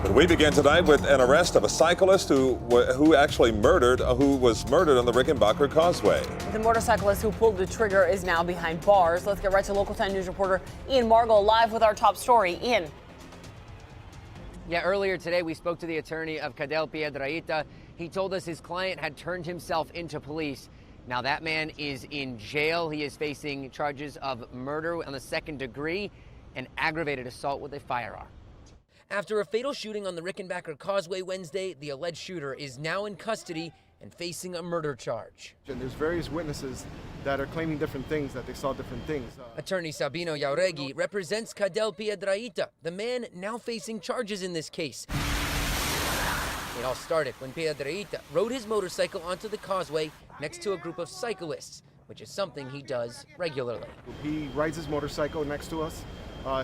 But we begin tonight with an arrest of a cyclist who was murdered on the Rickenbacker Causeway. The motorcyclist who pulled the trigger is now behind bars. Let's get right to Local 10 News reporter Ian Margol live with our top story. Ian. Yeah, earlier today we spoke to the attorney of Cadel Piedrahita. He told us his client had turned himself into police. Now that man is in jail. He is facing charges of murder on the second degree and aggravated assault with a firearm. After a fatal shooting on the Rickenbacker Causeway Wednesday, the alleged shooter is now in custody and facing a murder charge. And there's various witnesses that are claiming different things, that they saw different things. Attorney Sabino Jauregui represents Cadel Piedrahita, the man now facing charges in this case. It all started when Piedrahita rode his motorcycle onto the causeway next to a group of cyclists, which is something he does regularly. He rides his motorcycle next to us.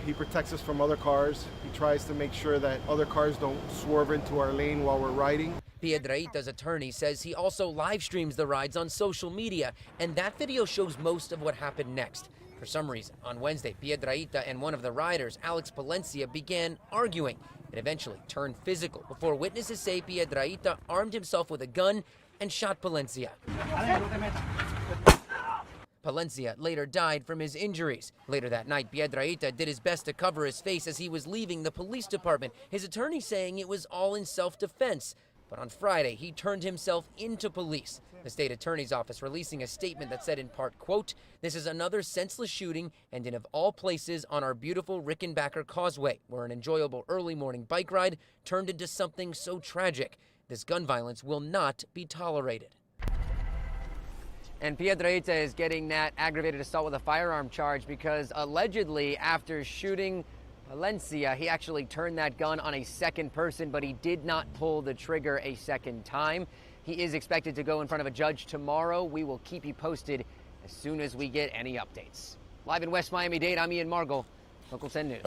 He protects us from other cars. He tries to make sure that other cars don't swerve into our lane while we're riding. Piedrahita's attorney says he also live streams the rides on social media, and that video shows most of what happened next. For some reason, on Wednesday, Piedrahita and one of the riders, Alex Palencia, began arguing. It eventually turned physical before witnesses say Piedrahita armed himself with a gun and shot Palencia. Palencia later died from his injuries. Later that night, Piedrahita did his best to cover his face as he was leaving the police department, his attorney saying it was all in self-defense. But on Friday, he turned himself into police. The state attorney's office releasing a statement that said in part, quote, "This is another senseless shooting and in of all places on our beautiful Rickenbacker Causeway, where an enjoyable early morning bike ride turned into something so tragic. This gun violence will not be tolerated." And Piedrahita is getting that aggravated assault with a firearm charge because allegedly after shooting Palencia, he actually turned that gun on a second person, but he did not pull the trigger a second time. He is expected to go in front of a judge tomorrow. We will keep you posted as soon as we get any updates. Live in West Miami-Dade, I'm Ian Margol, Local 10 News.